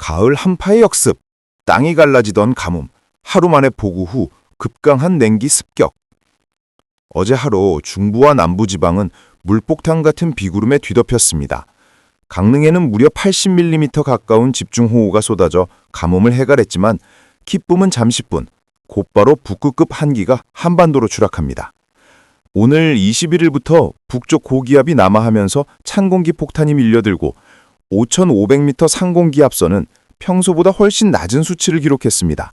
가을 한파의 역습, 땅이 갈라지던 가뭄, 하루 만에 폭우 후 급강한 냉기 습격. 어제 하루 중부와 남부지방은 물폭탄 같은 비구름에 뒤덮였습니다. 강릉에는 무려 80mm 가까운 집중호우가 쏟아져 가뭄을 해갈했지만 기쁨은 잠시뿐, 곧바로 북극급 한기가 한반도로 추락합니다. 오늘 21일부터 북쪽 고기압이 남하하면서 찬 공기 폭탄이 밀려들고 5,500m 상공기압선은 평소보다 훨씬 낮은 수치를 기록했습니다.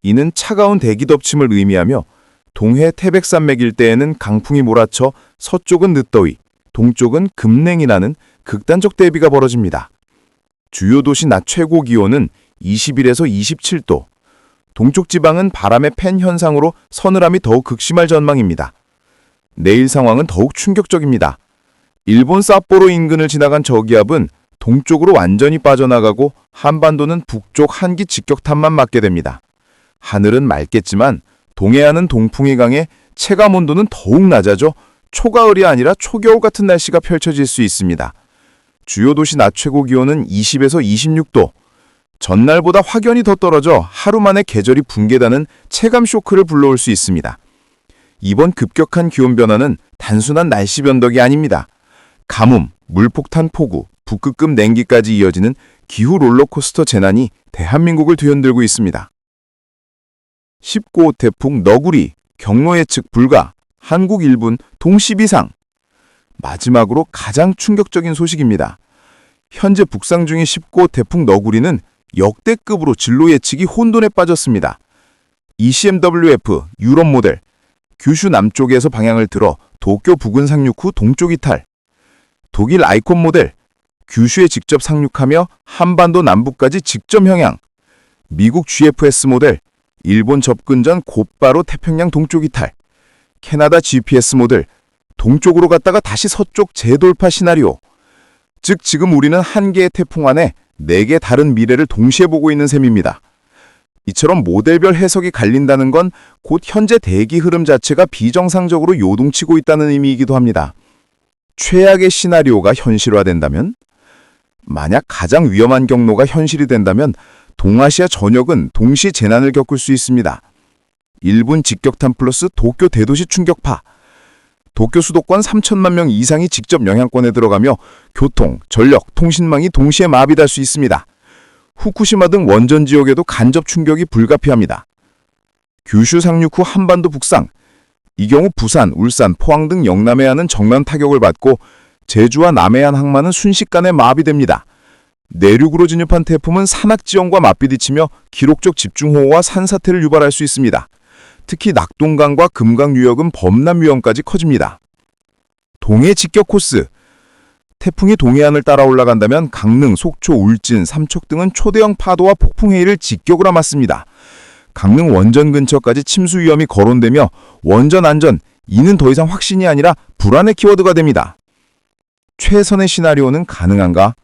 이는 차가운 대기 덮침을 의미하며 동해 태백산맥 일대에는 강풍이 몰아쳐 서쪽은 늦더위, 동쪽은 급냉이 나는 극단적 대비가 벌어집니다. 주요 도시 낮 최고 기온은 21에서 27도, 동쪽 지방은 바람의 팬 현상으로 서늘함이 더욱 극심할 전망입니다. 내일 상황은 더욱 충격적입니다. 일본 삿포로 인근을 지나간 저기압은 동쪽으로 완전히 빠져나가고 한반도는 북쪽 한기 직격탄만 맞게 됩니다. 하늘은 맑겠지만 동해안은 동풍이 강해 체감 온도는 더욱 낮아져 초가을이 아니라 초겨울 같은 날씨가 펼쳐질 수 있습니다. 주요 도시 낮 최고 기온은 20에서 26도, 전날보다 확연히 더 떨어져 하루 만에 계절이 붕괴되는 체감 쇼크를 불러올 수 있습니다. 이번 급격한 기온 변화는 단순한 날씨 변덕이 아닙니다. 가뭄, 물폭탄 폭우, 북극급 냉기까지 이어지는 기후 롤러코스터 재난이 대한민국을 뒤흔들고 있습니다. 19호 태풍 너구리, 경로 예측 불가, 한국 일본 동시 비상. 마지막으로 가장 충격적인 소식입니다. 현재 북상 중인 19호 태풍 너구리는 역대급으로 진로 예측이 혼돈에 빠졌습니다. ECMWF 유럽 모델, 규슈 남쪽에서 방향을 틀어 도쿄 부근 상륙 후 동쪽 이탈. 독일 아이콘 모델, 규슈에 직접 상륙하며 한반도 남부까지 직접 향양. 미국 GFS 모델, 일본 접근 전 곧바로 태평양 동쪽 이탈. 캐나다 GPS 모델, 동쪽으로 갔다가 다시 서쪽 재돌파 시나리오. 즉 지금 우리는 한 개의 태풍 안에 4개 다른 미래를 동시에 보고 있는 셈입니다. 이처럼 모델별 해석이 갈린다는 건 곧 현재 대기 흐름 자체가 비정상적으로 요동치고 있다는 의미이기도 합니다. 최악의 시나리오가 현실화된다면? 만약 가장 위험한 경로가 현실이 된다면 동아시아 전역은 동시 재난을 겪을 수 있습니다. 일본 직격탄 플러스 도쿄 대도시 충격파. 도쿄 수도권 3천만 명 이상이 직접 영향권에 들어가며 교통, 전력, 통신망이 동시에 마비될 수 있습니다. 후쿠시마 등 원전 지역에도 간접 충격이 불가피합니다. 규슈 상륙 후 한반도 북상. 이 경우 부산, 울산, 포항 등 영남해안은 정면 타격을 받고 제주와 남해안 항만은 순식간에 마비됩니다. 내륙으로 진입한 태풍은 산악 지형과 맞비딪히며 기록적 집중호우와 산사태를 유발할 수 있습니다. 특히 낙동강과 금강 유역은 범람 위험까지 커집니다. 동해 직격 코스. 태풍이 동해안을 따라 올라간다면 강릉, 속초, 울진, 삼척 등은 초대형 파도와 폭풍해일을 직격으로 맞습니다. 강릉 원전 근처까지 침수 위험이 거론되며 원전 안전, 이는 더 이상 확신이 아니라 불안의 키워드가 됩니다. 최선의 시나리오는 가능한가?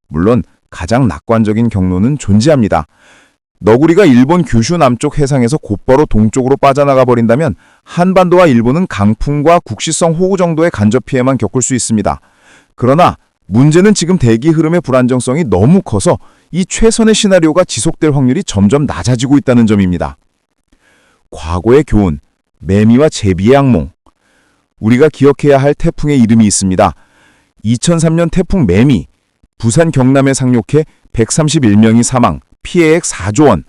물론 가장 낙관적인 경로는 존재합니다. 너구리가 일본 규슈 남쪽 해상에서 곧바로 동쪽으로 빠져나가 버린다면 한반도와 일본은 강풍과 국시성 호우 정도의 간접 피해만 겪을 수 있습니다. 그러나 문제는 지금 대기 흐름의 불안정성이 너무 커서 이 최선의 시나리오가 지속될 확률이 점점 낮아지고 있다는 점입니다. 과거의 교훈, 매미와 제비의 악몽. 우리가 기억해야 할 태풍의 이름이 있습니다. 2003년 태풍 매미, 부산 경남에 상륙해 131명이 사망, 피해액 4조 원,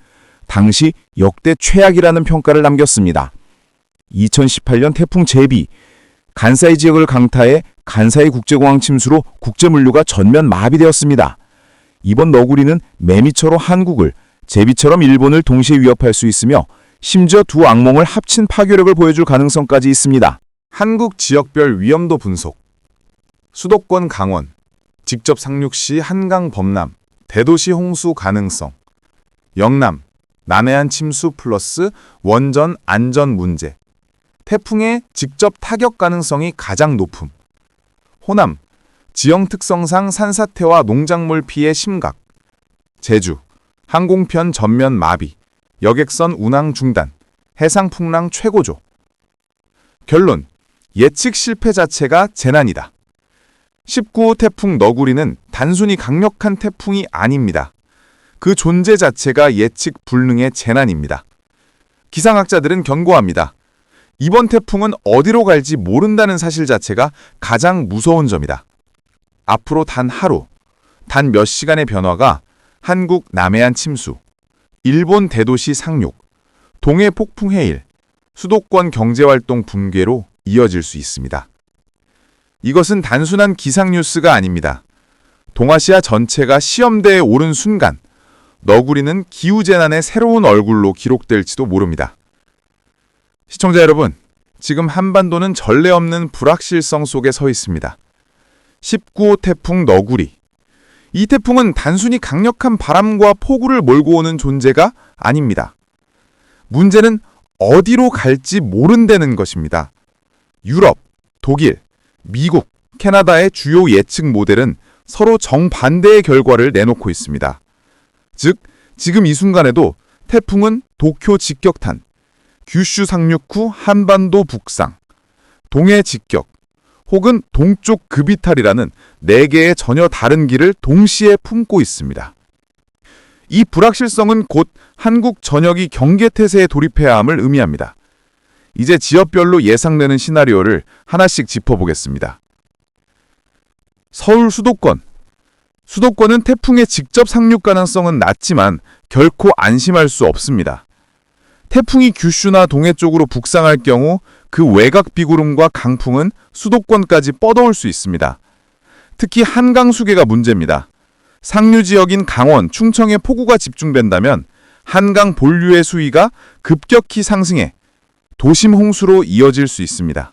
당시 역대 최악이라는 평가를 남겼습니다. 2018년 태풍 제비, 간사이 지역을 강타해 간사이 국제공항 침수로 국제물류가 전면 마비되었습니다. 이번 너구리는 매미처럼 한국을, 제비처럼 일본을 동시에 위협할 수 있으며 심지어 두 악몽을 합친 파괴력을 보여줄 가능성까지 있습니다. 한국 지역별 위험도 분석. 수도권 강원, 직접 상륙 시 한강 범람, 대도시 홍수 가능성. 영남, 남해안 침수 플러스 원전 안전 문제. 태풍의 직접 타격 가능성이 가장 높음. 호남, 지형 특성상 산사태와 농작물 피해 심각. 제주, 항공편 전면 마비, 여객선 운항 중단, 해상 풍랑 최고조. 결론, 예측 실패 자체가 재난이다. 19호 태풍 너구리는 단순히 강력한 태풍이 아닙니다. 그 존재 자체가 예측 불능의 재난입니다. 기상학자들은 경고합니다. 이번 태풍은 어디로 갈지 모른다는 사실 자체가 가장 무서운 점이다. 앞으로 단 하루, 단 몇 시간의 변화가 한국 남해안 침수, 일본 대도시 상륙, 동해 폭풍 해일, 수도권 경제활동 붕괴로 이어질 수 있습니다. 이것은 단순한 기상 뉴스가 아닙니다. 동아시아 전체가 시험대에 오른 순간 너구리는 기후재난의 새로운 얼굴로 기록될지도 모릅니다. 시청자 여러분, 지금 한반도는 전례 없는 불확실성 속에 서 있습니다. 19호 태풍 너구리. 이 태풍은 단순히 강력한 바람과 폭우를 몰고 오는 존재가 아닙니다. 문제는 어디로 갈지 모른다는 것입니다. 유럽, 독일, 미국, 캐나다의 주요 예측 모델은 서로 정반대의 결과를 내놓고 있습니다. 즉, 지금 이 순간에도 태풍은 도쿄 직격탄, 규슈 상륙 후 한반도 북상, 동해 직격, 혹은 동쪽 급이탈이라는 4개의 전혀 다른 길을 동시에 품고 있습니다. 이 불확실성은 곧 한국 전역이 경계태세에 돌입해야 함을 의미합니다. 이제 지역별로 예상되는 시나리오를 하나씩 짚어보겠습니다. 서울 수도권. 수도권은 태풍의 직접 상륙 가능성은 낮지만 결코 안심할 수 없습니다. 태풍이 규슈나 동해 쪽으로 북상할 경우 그 외곽 비구름과 강풍은 수도권까지 뻗어올 수 있습니다. 특히 한강 수계가 문제입니다. 상류 지역인 강원, 충청에 폭우가 집중된다면 한강 본류의 수위가 급격히 상승해 도심 홍수로 이어질 수 있습니다.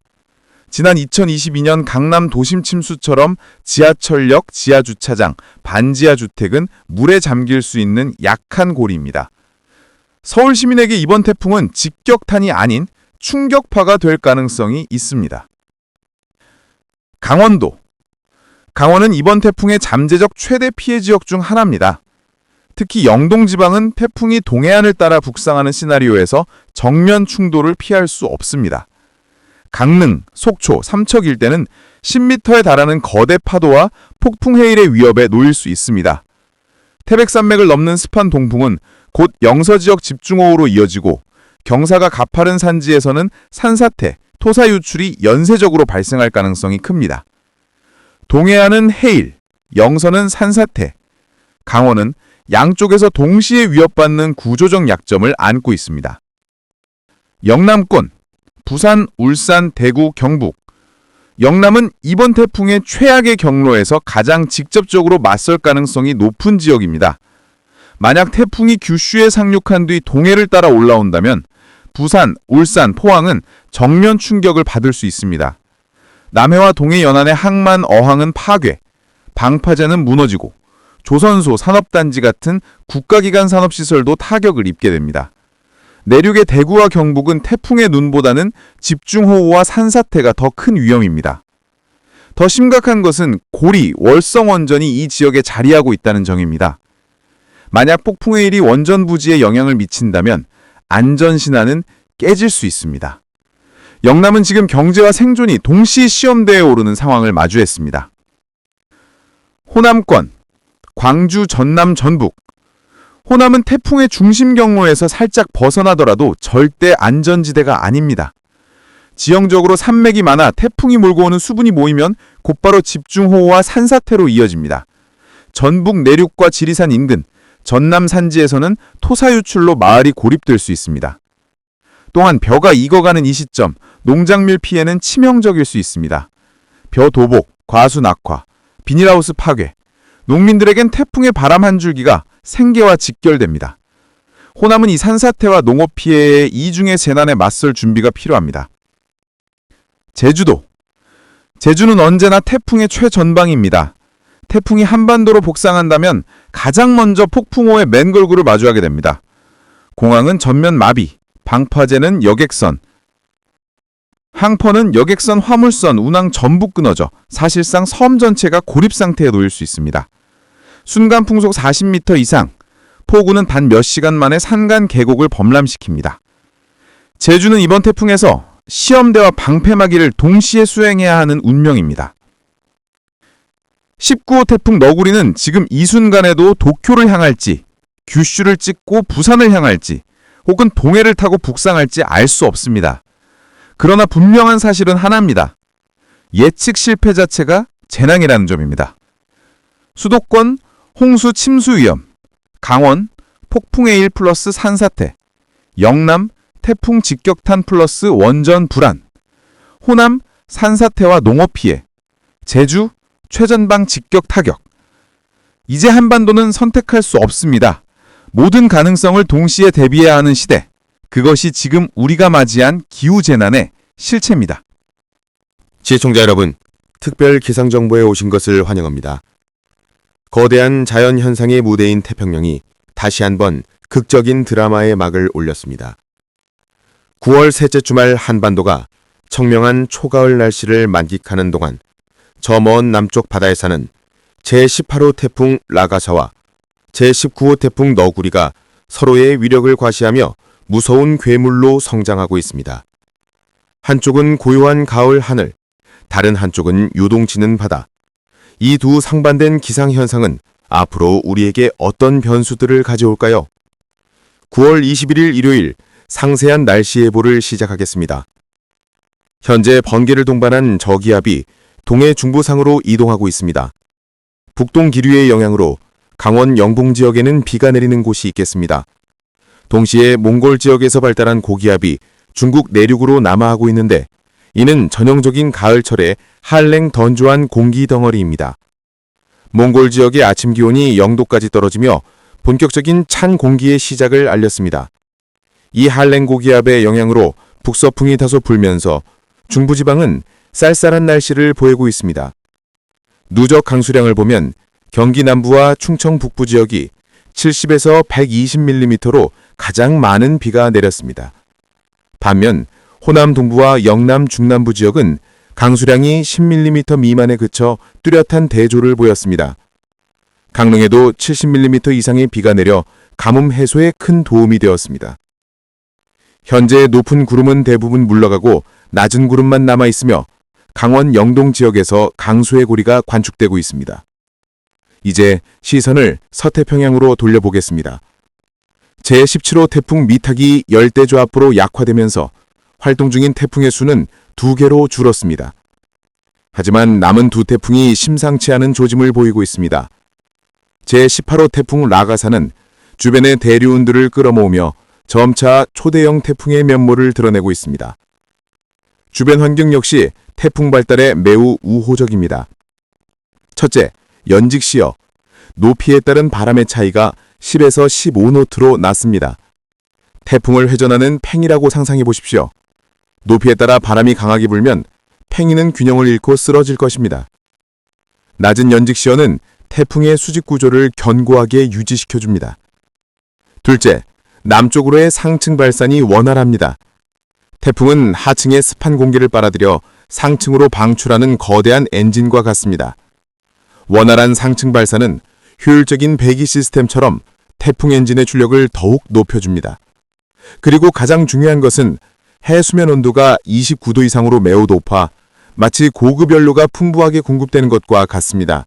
지난 2022년 강남 도심 침수처럼 지하철역, 지하주차장, 반지하 주택은 물에 잠길 수 있는 약한 고리입니다. 서울 시민에게 이번 태풍은 직격탄이 아닌 충격파가 될 가능성이 있습니다. 강원도. 강원은 이번 태풍의 잠재적 최대 피해 지역 중 하나입니다. 특히 영동 지방은 태풍이 동해안을 따라 북상하는 시나리오에서 정면 충돌을 피할 수 없습니다. 강릉, 속초, 삼척 일대는 10m에 달하는 거대 파도와 폭풍 해일의 위협에 놓일 수 있습니다. 태백산맥을 넘는 습한 동풍은 곧 영서 지역 집중호우로 이어지고 경사가 가파른 산지에서는 산사태, 토사 유출이 연쇄적으로 발생할 가능성이 큽니다. 동해안은 해일, 영서는 산사태, 강원은 양쪽에서 동시에 위협받는 구조적 약점을 안고 있습니다. 영남권, 부산, 울산, 대구, 경북. 영남은 이번 태풍의 최악의 경로에서 가장 직접적으로 맞설 가능성이 높은 지역입니다. 만약 태풍이 규슈에 상륙한 뒤 동해를 따라 올라온다면 부산, 울산, 포항은 정면 충격을 받을 수 있습니다. 남해와 동해 연안의 항만, 어항은 파괴, 방파제는 무너지고 조선소, 산업단지 같은 국가기관 산업시설도 타격을 입게 됩니다. 내륙의 대구와 경북은 태풍의 눈보다는 집중호우와 산사태가 더 큰 위험입니다. 더 심각한 것은 고리, 월성 원전이 이 지역에 자리하고 있다는 점입니다. 만약 폭풍해일이 원전 부지에 영향을 미친다면 안전신화는 깨질 수 있습니다. 영남은 지금 경제와 생존이 동시 시험대에 오르는 상황을 마주했습니다. 호남권, 광주, 전남, 전북. 호남은 태풍의 중심 경로에서 살짝 벗어나더라도 절대 안전지대가 아닙니다. 지형적으로 산맥이 많아 태풍이 몰고 오는 수분이 모이면 곧바로 집중호우와 산사태로 이어집니다. 전북 내륙과 지리산 인근, 전남 산지에서는 토사 유출로 마을이 고립될 수 있습니다. 또한 벼가 익어가는 이 시점, 농작물 피해는 치명적일 수 있습니다. 벼 도복, 과수 낙화, 비닐하우스 파괴, 농민들에겐 태풍의 바람 한 줄기가 생계와 직결됩니다. 호남은 이 산사태와 농업 피해의 이중의 재난에 맞설 준비가 필요합니다. 제주도. 제주는 언제나 태풍의 최전방입니다. 태풍이 한반도로 복상한다면 가장 먼저 폭풍호의 맨 걸그를 마주하게 됩니다. 공항은 전면 마비, 방파제는 여객선, 항퍼는 여객선, 화물선, 운항 전부 끊어져 사실상 섬 전체가 고립 상태에 놓일 수 있습니다. 순간 풍속 40m 이상, 폭우는 단 몇 시간 만에 산간 계곡을 범람시킵니다. 제주는 이번 태풍에서 시험대와 방패막이를 동시에 수행해야 하는 운명입니다. 19호 태풍 너구리는 지금 이 순간에도 도쿄를 향할지 규슈를 찍고 부산을 향할지 혹은 동해를 타고 북상할지 알 수 없습니다. 그러나 분명한 사실은 하나입니다. 예측 실패 자체가 재난이라는 점입니다. 수도권 홍수 침수 위험, 강원 폭풍의 일 플러스 산사태, 영남 태풍 직격탄 플러스 원전 불안, 호남 산사태와 농업 피해, 제주 최전방 직격 타격. 이제 한반도는 선택할 수 없습니다. 모든 가능성을 동시에 대비해야 하는 시대. 그것이 지금 우리가 맞이한 기후재난의 실체입니다. 시청자 여러분, 특별 기상정보에 오신 것을 환영합니다. 거대한 자연현상의 무대인 태평양이 다시 한번 극적인 드라마의 막을 올렸습니다. 9월 셋째 주말 한반도가 청명한 초가을 날씨를 만끽하는 동안 저 먼 남쪽 바다에 사는 제18호 태풍 라가사와 제19호 태풍 너구리가 서로의 위력을 과시하며 무서운 괴물로 성장하고 있습니다. 한쪽은 고요한 가을 하늘, 다른 한쪽은 요동치는 바다. 이 두 상반된 기상현상은 앞으로 우리에게 어떤 변수들을 가져올까요? 9월 21일 일요일 상세한 날씨 예보를 시작하겠습니다. 현재 번개를 동반한 저기압이 동해 중부상으로 이동하고 있습니다. 북동 기류의 영향으로 강원 영동 지역에는 비가 내리는 곳이 있겠습니다. 동시에 몽골 지역에서 발달한 고기압이 중국 내륙으로 남하하고 있는데 이는 전형적인 가을철의 한랭 던조한 공기 덩어리입니다. 몽골 지역의 아침 기온이 0도까지 떨어지며 본격적인 찬 공기의 시작을 알렸습니다. 이 한랭 고기압의 영향으로 북서풍이 다소 불면서 중부지방은 쌀쌀한 날씨를 보이고 있습니다. 누적 강수량을 보면 경기 남부와 충청 북부 지역이 70에서 120mm로 가장 많은 비가 내렸습니다. 반면 호남 동부와 영남 중남부 지역은 강수량이 10mm 미만에 그쳐 뚜렷한 대조를 보였습니다. 강릉에도 70mm 이상의 비가 내려 가뭄 해소에 큰 도움이 되었습니다. 현재 높은 구름은 대부분 물러가고 낮은 구름만 남아있으며 강원 영동 지역에서 강수의 고리가 관측되고 있습니다. 이제 시선을 서태평양으로 돌려보겠습니다. 제17호 태풍 미탁이 열대조 앞으로 약화되면서 활동 중인 태풍의 수는 2개로 줄었습니다. 하지만 남은 두 태풍이 심상치 않은 조짐을 보이고 있습니다. 제18호 태풍 라가사는 주변의 대류운들을 끌어모으며 점차 초대형 태풍의 면모를 드러내고 있습니다. 주변 환경 역시 태풍 발달에 매우 우호적입니다. 첫째, 연직시어. 높이에 따른 바람의 차이가 10에서 15노트로 낮습니다. 태풍을 회전하는 팽이라고 상상해 보십시오. 높이에 따라 바람이 강하게 불면 팽이는 균형을 잃고 쓰러질 것입니다. 낮은 연직시어는 태풍의 수직 구조를 견고하게 유지시켜줍니다. 둘째, 남쪽으로의 상층 발산이 원활합니다. 태풍은 하층의 습한 공기를 빨아들여 상층으로 방출하는 거대한 엔진과 같습니다. 원활한 상층 발산은 효율적인 배기 시스템처럼 태풍 엔진의 출력을 더욱 높여줍니다. 그리고 가장 중요한 것은 해수면 온도가 29도 이상으로 매우 높아 마치 고급 연료가 풍부하게 공급되는 것과 같습니다.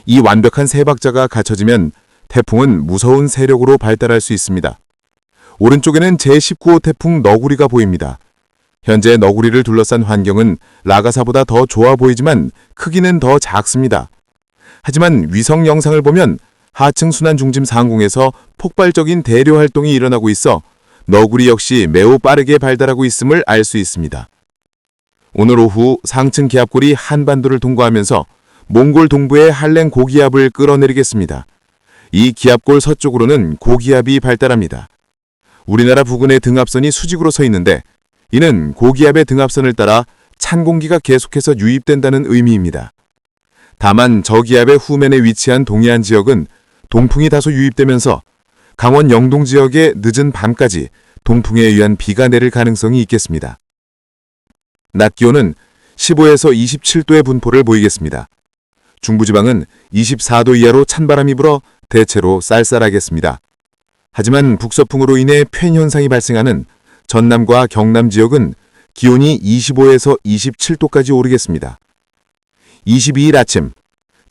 이 완벽한 세 박자가 갖춰지면 태풍은 무서운 세력으로 발달할 수 있습니다. 오른쪽에는 제19호 태풍 너구리가 보입니다. 현재 너구리를 둘러싼 환경은 라가사보다 더 좋아 보이지만 크기는 더 작습니다. 하지만 위성 영상을 보면 하층 순환 중심 상공에서 폭발적인 대류 활동이 일어나고 있어 너구리 역시 매우 빠르게 발달하고 있음을 알 수 있습니다. 오늘 오후 상층 기압골이 한반도를 통과하면서 몽골 동부의 한랭 고기압을 끌어내리겠습니다. 이 기압골 서쪽으로는 고기압이 발달합니다. 우리나라 부근의 등압선이 수직으로 서 있는데 이는 고기압의 등압선을 따라 찬 공기가 계속해서 유입된다는 의미입니다. 다만 저기압의 후면에 위치한 동해안 지역은 동풍이 다소 유입되면서 강원 영동 지역에 늦은 밤까지 동풍에 의한 비가 내릴 가능성이 있겠습니다. 낮 기온은 15에서 27도의 분포를 보이겠습니다. 중부지방은 24도 이하로 찬바람이 불어 대체로 쌀쌀하겠습니다. 하지만 북서풍으로 인해 팬 현상이 발생하는 전남과 경남 지역은 기온이 25에서 27도까지 오르겠습니다. 22일 아침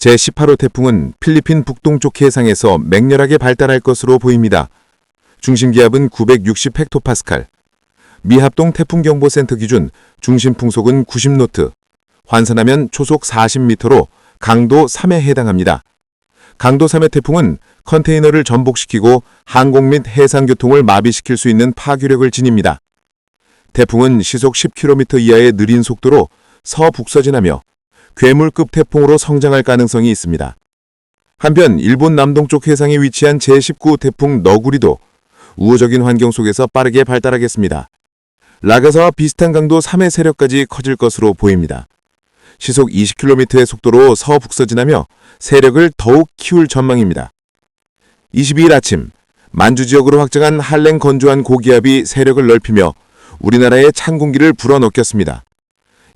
제18호 태풍은 필리핀 북동쪽 해상에서 맹렬하게 발달할 것으로 보입니다. 중심 기압은 960 헥토파스칼, 미합동 태풍경보센터 기준 중심 풍속은 90노트, 환산하면 초속 40m로 강도 3에 해당합니다. 강도 3의 태풍은 컨테이너를 전복시키고 항공 및 해상교통을 마비시킬 수 있는 파괴력을 지닙니다. 태풍은 시속 10km 이하의 느린 속도로 서북서진하며 괴물급 태풍으로 성장할 가능성이 있습니다. 한편 일본 남동쪽 해상에 위치한 제19 태풍 너구리도 우호적인 환경 속에서 빠르게 발달하겠습니다. 라가사와 비슷한 강도 3의 세력까지 커질 것으로 보입니다. 시속 20km의 속도로 서북서진하며 세력을 더욱 키울 전망입니다. 22일 아침, 만주 지역으로 확장한 한랭 건조한 고기압이 세력을 넓히며 우리나라의 찬 공기를 불어넣겠습니다.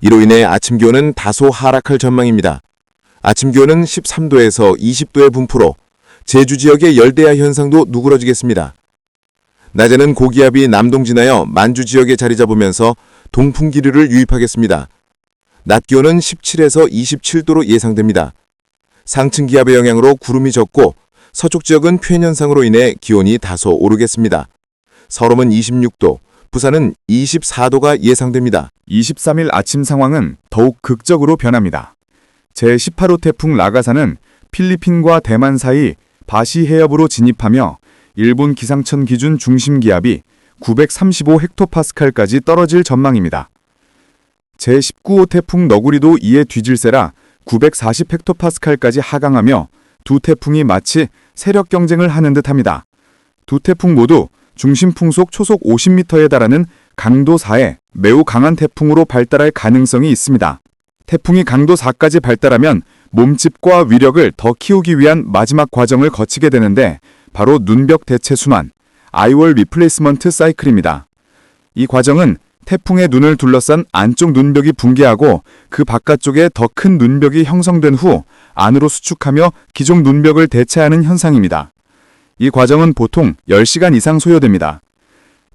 이로 인해 아침 기온은 다소 하락할 전망입니다. 아침 기온은 13도에서 20도의 분포로 제주 지역의 열대야 현상도 누그러지겠습니다. 낮에는 고기압이 남동 진하여 만주 지역에 자리 잡으면서 동풍 기류를 유입하겠습니다. 낮 기온은 17에서 27도로 예상됩니다. 상층 기압의 영향으로 구름이 적고 서쪽 지역은 표현 현상으로 인해 기온이 다소 오르겠습니다. 서울은 26도, 부산은 24도가 예상됩니다. 23일 아침 상황은 더욱 극적으로 변합니다. 제18호 태풍 라가사는 필리핀과 대만 사이 바시 해협으로 진입하며 일본 기상청 기준 중심 기압이 935 헥토파스칼까지 떨어질 전망입니다. 제19호 태풍 너구리도 이에 뒤질세라 940 헥토파스칼까지 하강하며 두 태풍이 마치 세력 경쟁을 하는 듯합니다. 두 태풍 모두 중심 풍속 초속 50m에 달하는 강도 4의 매우 강한 태풍으로 발달할 가능성이 있습니다. 태풍이 강도 4까지 발달하면 몸집과 위력을 더 키우기 위한 마지막 과정을 거치게 되는데 바로 눈벽 대체 순환, 아이월 리플레이스먼트 사이클입니다. 이 과정은 태풍의 눈을 둘러싼 안쪽 눈벽이 붕괴하고 그 바깥쪽에 더 큰 눈벽이 형성된 후 안으로 수축하며 기존 눈벽을 대체하는 현상입니다. 이 과정은 보통 10시간 이상 소요됩니다.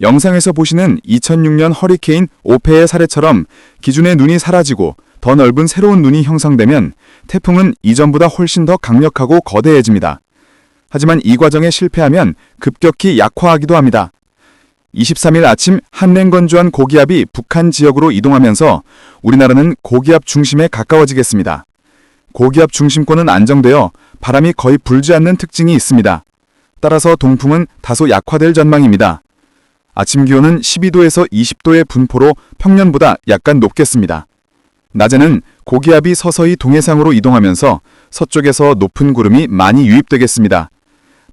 영상에서 보시는 2006년 허리케인 오페의 사례처럼 기존의 눈이 사라지고 더 넓은 새로운 눈이 형성되면 태풍은 이전보다 훨씬 더 강력하고 거대해집니다. 하지만 이 과정에 실패하면 급격히 약화하기도 합니다. 23일 아침 한랭 건조한 고기압이 북한 지역으로 이동하면서 우리나라는 고기압 중심에 가까워지겠습니다. 고기압 중심권은 안정되어 바람이 거의 불지 않는 특징이 있습니다. 따라서 동풍은 다소 약화될 전망입니다. 아침 기온은 12도에서 20도의 분포로 평년보다 약간 높겠습니다. 낮에는 고기압이 서서히 동해상으로 이동하면서 서쪽에서 높은 구름이 많이 유입되겠습니다.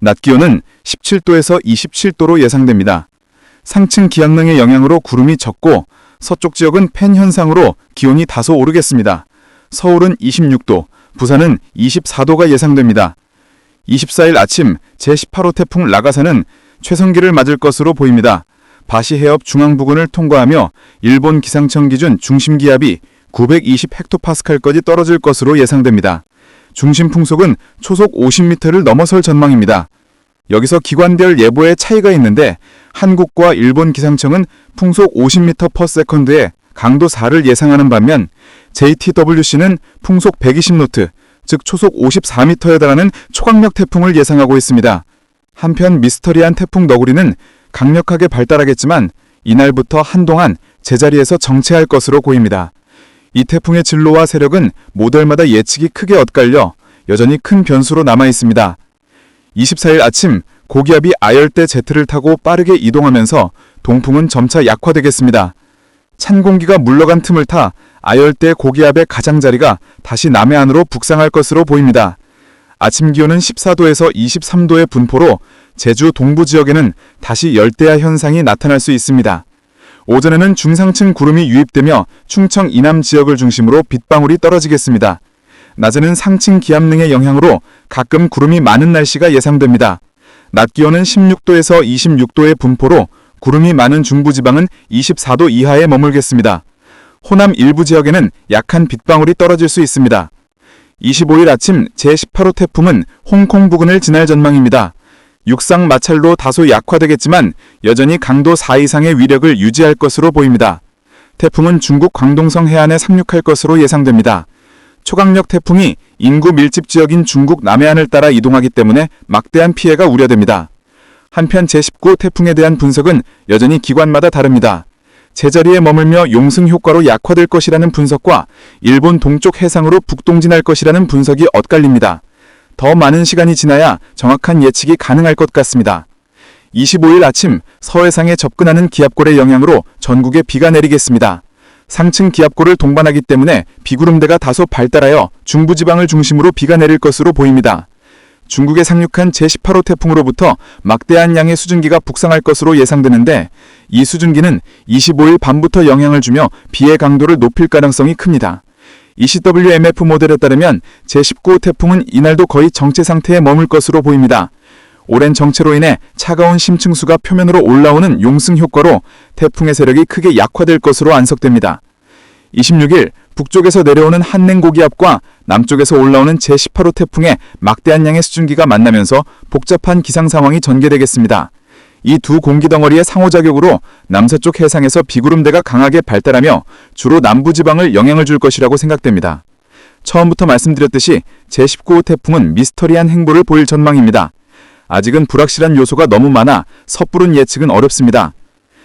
낮 기온은 17도에서 27도로 예상됩니다. 상층 기압능의 영향으로 구름이 적고 서쪽 지역은 팬 현상으로 기온이 다소 오르겠습니다. 서울은 26도, 부산은 24도가 예상됩니다. 24일 아침 제18호 태풍 라가사는 최성기를 맞을 것으로 보입니다. 바시 해협 중앙 부근을 통과하며 일본 기상청 기준 중심 기압이 920 헥토파스칼까지 떨어질 것으로 예상됩니다. 중심 풍속은 초속 50m를 넘어설 전망입니다. 여기서 기관별 예보에 차이가 있는데 한국과 일본 기상청은 풍속 50m/s에 강도 4를 예상하는 반면 JTWC는 풍속 120노트, 즉 초속 54m에 달하는 초강력 태풍을 예상하고 있습니다. 한편 미스터리한 태풍 너구리는 강력하게 발달하겠지만 이날부터 한동안 제자리에서 정체할 것으로 보입니다. 이 태풍의 진로와 세력은 모델마다 예측이 크게 엇갈려 여전히 큰 변수로 남아 있습니다. 24일 아침 고기압이 아열대 제트를 타고 빠르게 이동하면서 동풍은 점차 약화되겠습니다. 찬 공기가 물러간 틈을 타 아열대 고기압의 가장자리가 다시 남해안으로 북상할 것으로 보입니다. 아침 기온은 14도에서 23도의 분포로 제주 동부 지역에는 다시 열대야 현상이 나타날 수 있습니다. 오전에는 중상층 구름이 유입되며 충청 이남 지역을 중심으로 빗방울이 떨어지겠습니다. 낮에는 상층 기압능의 영향으로 가끔 구름이 많은 날씨가 예상됩니다. 낮 기온은 16도에서 26도의 분포로 구름이 많은 중부지방은 24도 이하에 머물겠습니다. 호남 일부 지역에는 약한 빗방울이 떨어질 수 있습니다. 25일 아침 제18호 태풍은 홍콩 부근을 지날 전망입니다. 육상 마찰로 다소 약화되겠지만 여전히 강도 4 이상의 위력을 유지할 것으로 보입니다. 태풍은 중국 광동성 해안에 상륙할 것으로 예상됩니다. 초강력 태풍이 인구 밀집 지역인 중국 남해안을 따라 이동하기 때문에 막대한 피해가 우려됩니다. 한편 제19호 태풍에 대한 분석은 여전히 기관마다 다릅니다. 제자리에 머물며 용승 효과로 약화될 것이라는 분석과 일본 동쪽 해상으로 북동진할 것이라는 분석이 엇갈립니다. 더 많은 시간이 지나야 정확한 예측이 가능할 것 같습니다. 25일 아침 서해상에 접근하는 기압골의 영향으로 전국에 비가 내리겠습니다. 상층 기압골을 동반하기 때문에 비구름대가 다소 발달하여 중부지방을 중심으로 비가 내릴 것으로 보입니다. 중국에 상륙한 제18호 태풍으로부터 막대한 양의 수증기가 북상할 것으로 예상되는데 이 수증기는 25일 밤부터 영향을 주며 비의 강도를 높일 가능성이 큽니다. ECWMF 모델에 따르면 제19호 태풍은 이날도 거의 정체 상태에 머물 것으로 보입니다. 오랜 정체로 인해 차가운 심층수가 표면으로 올라오는 용승 효과로 태풍의 세력이 크게 약화될 것으로 안석됩니다. 26일 북쪽에서 내려오는 한냉고기압과 남쪽에서 올라오는 제18호 태풍의 막대한 양의 수증기가 만나면서 복잡한 기상 상황이 전개되겠습니다. 이 두 공기덩어리의 상호작용으로 남서쪽 해상에서 비구름대가 강하게 발달하며 주로 남부지방을 영향을 줄 것이라고 생각됩니다. 처음부터 말씀드렸듯이 제19호 태풍은 미스터리한 행보를 보일 전망입니다. 아직은 불확실한 요소가 너무 많아 섣부른 예측은 어렵습니다.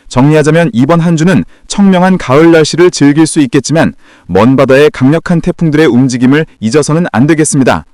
정리하자면 이번 한 주는 청명한 가을 날씨를 즐길 수 있겠지만 먼 바다의 강력한 태풍들의 움직임을 잊어서는 안 되겠습니다.